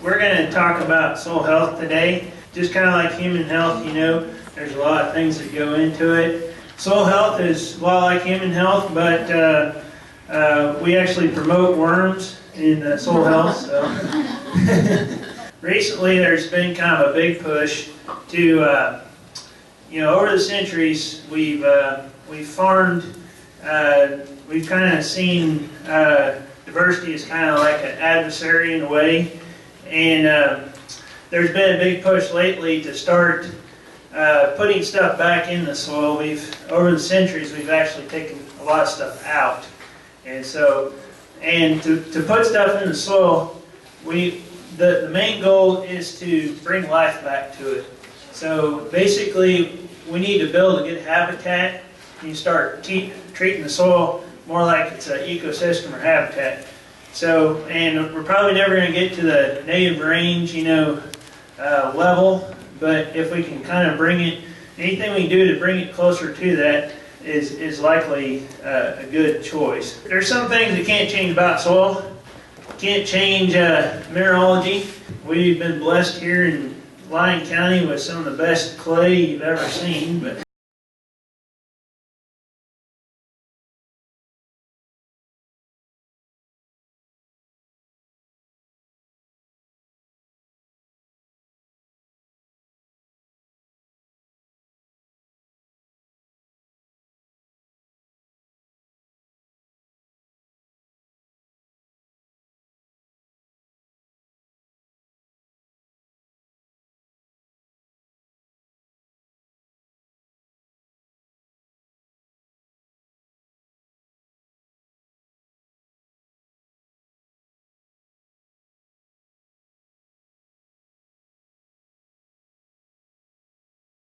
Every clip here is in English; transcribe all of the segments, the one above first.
We're going to talk about soil health today. Just kind of like human health, you know, there's a lot of things that go into it. Soil health is a lot like human health, but we actually promote worms in soil health. So. Recently, there's been kind of a big push to, you know, over the centuries, we've farmed, we've kind of seen diversity as kind of like an adversary in a way, and there's been a big push lately to start putting stuff back in the soil. Over the centuries, we've actually taken a lot of stuff out, and so, to put stuff in the soil, the main goal is to bring life back to it. So basically, we need to build a good habitat. You start treating the soil more like it's an ecosystem or habitat. So, and we're probably never going to get to the native range, you know, level. But if we can kind of bring it, anything we can do to bring it closer to that is likely a good choice. There's some things you can't change about soil. Can't change mineralogy. We've been blessed here in Lyon County with some of the best clay you've ever seen. But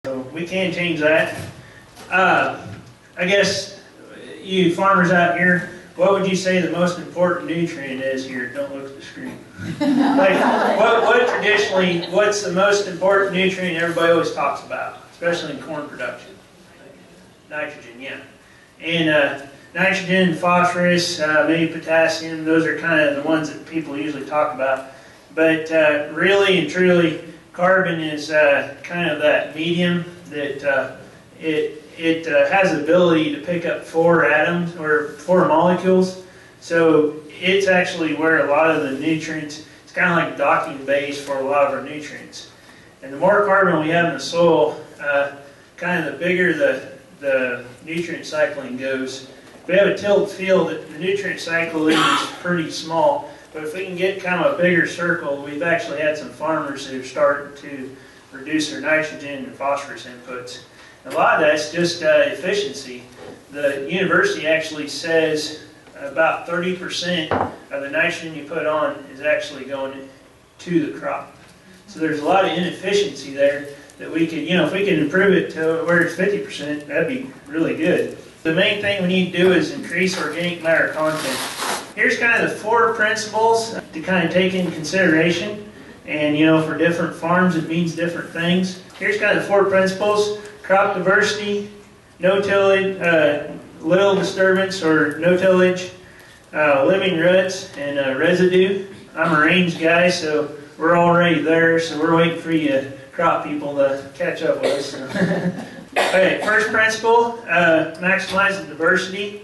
so we can change that. I guess you farmers out here, what would you say the most important nutrient is here? Don't look at the screen. Like, what traditionally, what's the most important nutrient everybody always talks about, especially in corn production? Nitrogen, yeah. And nitrogen, phosphorus, maybe potassium, those are kind of the ones that people usually talk about. But really and truly, carbon is kind of that medium that it has the ability to pick up 4 atoms or 4 molecules. So it's actually where a lot of the nutrients, it's kind of like docking base for a lot of our nutrients. And the more carbon we have in the soil, kind of the bigger the nutrient cycling goes. If we have a tilled field, the nutrient cycling is pretty small. But if we can get kind of a bigger circle, we've actually had some farmers who have started to reduce their nitrogen and phosphorus inputs. A lot of that's just efficiency. The university actually says about 30% of the nitrogen you put on is actually going to the crop. So there's a lot of inefficiency there that we could, you know, if we could improve it to where it's 50%, that'd be really good. The main thing we need to do is increase organic matter content. Here's kind of the 4 principles to kind of take into consideration. And, you know, for different farms, it means different things. Here's kind of the 4 principles. Crop diversity, no tillage, little disturbance or no tillage, living roots, and residue. I'm a range guy, so we're already there. So we're waiting for you crop people to catch up with us. Okay, first principle, maximize the diversity.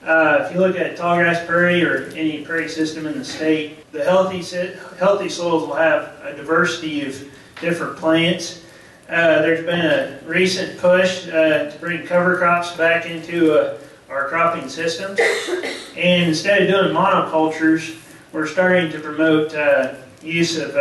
If you look at tallgrass prairie or any prairie system in the state, the healthy soils will have a diversity of different plants. There's been a recent push to bring cover crops back into our cropping systems. And instead of doing monocultures, we're starting to promote use of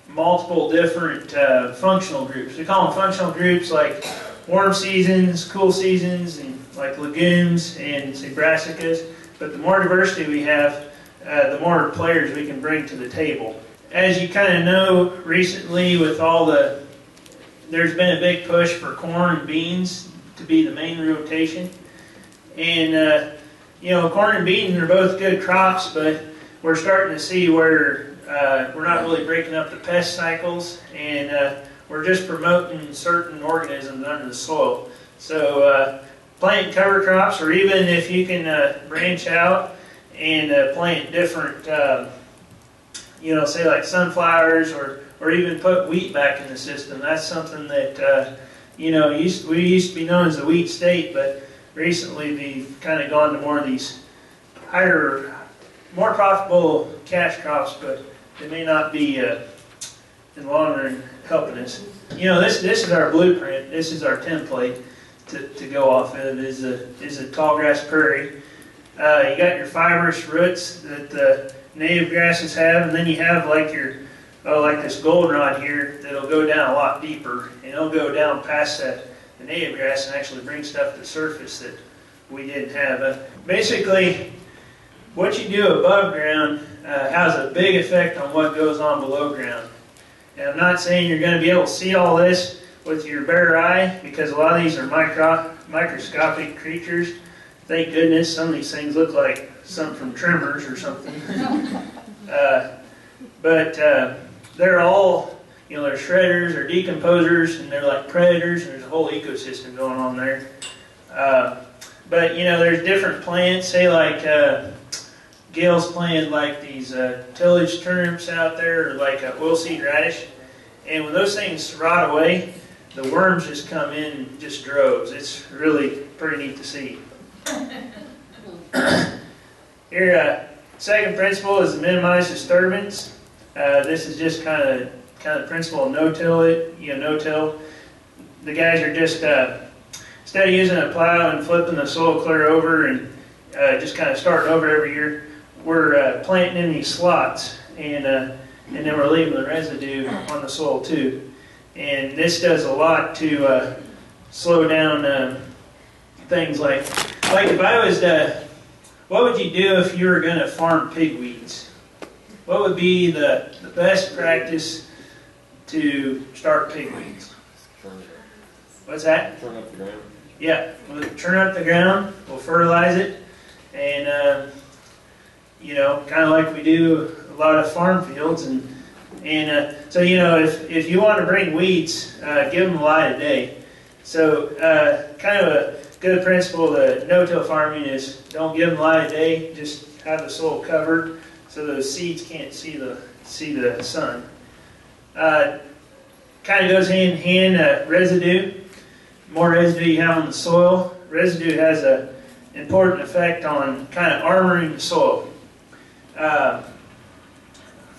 multiple different functional groups. We call them functional groups like warm seasons, cool seasons, and like legumes and say brassicas. But the more diversity we have, the more players we can bring to the table. As you kind of know, recently with all there's been a big push for corn and beans to be the main rotation. And, you know, corn and beans are both good crops, but we're starting to see where we're not really breaking up the pest cycles, and we're just promoting certain organisms under the soil. So plant cover crops, or even if you can branch out and plant different say like sunflowers or even put wheat back in the system. That's something that, we used to be known as the wheat state, but recently we've kind of gone to more of these higher, more profitable cash crops, but they may not be in the long run helping us. This is our blueprint. This is our template to go off of. Is a tall grass prairie. You got your fibrous roots that the native grasses have, and then you have like like this goldenrod here that'll go down a lot deeper, and it'll go down past the native grass and actually bring stuff to the surface that we didn't have. Basically, what you do above ground has a big effect on what goes on below ground. And I'm not saying you're going to be able to see all this with your bare eye, because a lot of these are microscopic creatures. Thank goodness some of these things look like something from Tremors or something. But they're all, they're shredders or decomposers, and they're like predators, and there's a whole ecosystem going on there. But there's different plants, say like Gail's planted like these tillage turnips out there, or like a oilseed radish, and when those things rot away, the worms just come in just droves. It's really pretty neat to see. Here, second principle is to minimize disturbance. This is just kind of the principle of no-till. No-till. The guys are just instead of using a plow and flipping the soil clear over and just kind of starting over every year, we're planting in these slots, and then we're leaving the residue on the soil too. And this does a lot to slow down things like if I was what would you do if you were going to farm pigweeds? What would be the best practice to start pigweeds? What's that? Turn up the ground. Yeah, we'll turn up the ground, we'll fertilize it, and kind of like we do a lot of farm fields, and so if you want to bring weeds, give them light of day. So kind of a good principle to no-till farming is don't give them light of day, just have the soil covered so those seeds can't see the sun. Kind of goes hand in hand, residue. The more residue you have on the soil, residue has an important effect on kind of armoring the soil.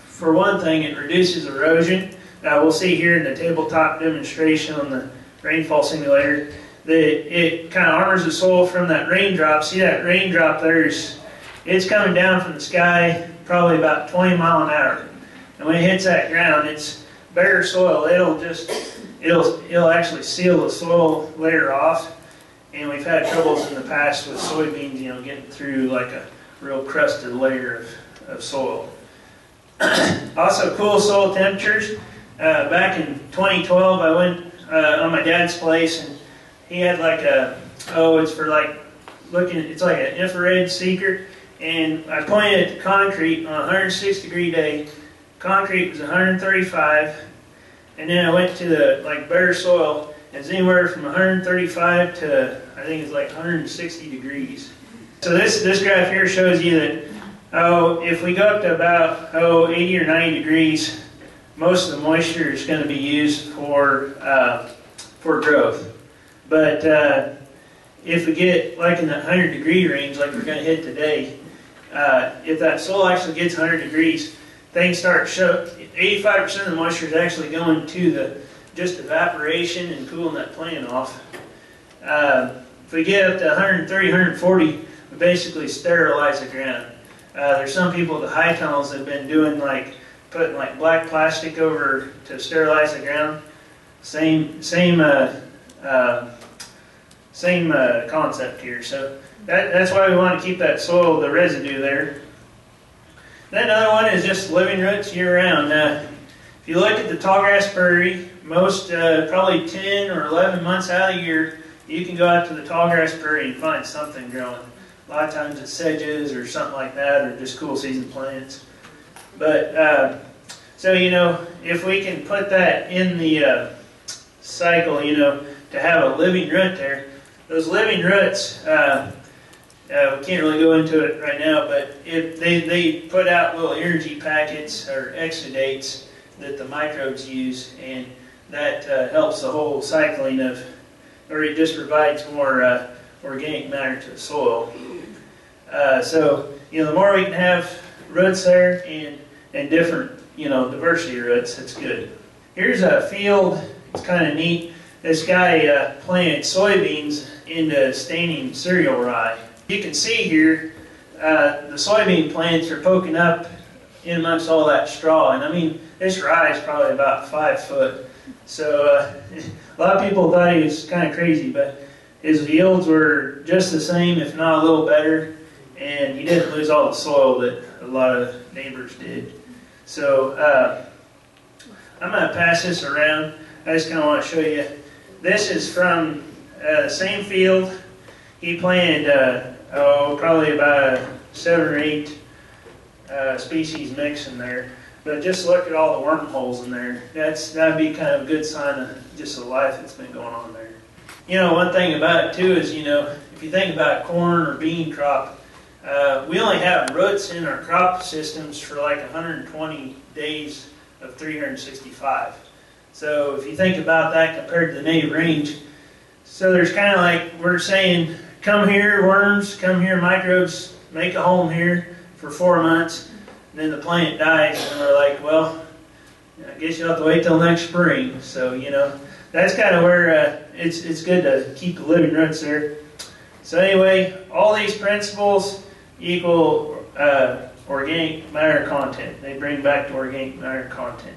For one thing, it reduces erosion. We'll see here in the tabletop demonstration on the rainfall simulator that it kind of armors the soil from that raindrop. See that raindrop there? It's coming down from the sky probably about 20 miles an hour. And when it hits that ground, it's bare soil. It'll actually seal the soil layer off. And we've had troubles in the past with soybeans, getting through like a real crusted layer of soil. Also, cool soil temperatures. Back in 2012, I went on my dad's place, and he had like it's like an infrared seeker, and I pointed at the concrete on a 106-degree day. Concrete was 135, and then I went to the bare soil, and it's anywhere from 135 to I think it's like 160 degrees. So this graph here shows you that if we go up to about 80 or 90 degrees, most of the moisture is going to be used for growth. But if we get like in the 100-degree range, like we're going to hit today, if that soil actually gets 100 degrees, things start show. 85% of the moisture is actually going to just evaporation and cooling that plant off. If we get up to 130, 140, we basically sterilize the ground. There's some people with the high tunnels that have been doing putting black plastic over to sterilize the ground. Same concept here. So that's why we want to keep that soil, the residue there. Then another one is just living roots year round. If you look at the tallgrass prairie, most probably 10 or 11 months out of the year, you can go out to the tallgrass prairie and find something growing. A lot of times it's sedges or something like that, or just cool season plants. But so if we can put that in the cycle, to have a living root there, those living roots, We can't really go into it right now, but if they put out little energy packets or exudates that the microbes use, and that helps the whole cycling of, or it just provides more organic matter to the soil. So, the more we can have roots there and different, diversity of roots, that's good. Here's a field. It's kind of neat. This guy planted soybeans into staining cereal rye. You can see here, the soybean plants are poking up in amongst all that straw. And I mean, this rye is probably about 5 foot. So a lot of people thought he was kind of crazy, but his yields were just the same, if not a little better. And he didn't lose all the soil that a lot of neighbors did. So I'm going to pass this around. I just kind of want to show you. This is from the same field. He planted probably about 7 or 8 species mix in there. But just look at all the wormholes in there. That'd be kind of a good sign of just the life that's been going on there. One thing about it too is, if you think about corn or bean crop, we only have roots in our crop systems for like 120 days of 365. So if you think about that compared to the native range, so there's kind of like we're saying, come here worms, come here microbes, make a home here for 4 months, and then the plant dies, and we're like, well, I guess you'll have to wait till next spring. So, that's kind of where it's good to keep the living roots there. So anyway, all these principles equal organic matter content. They bring back to organic matter content.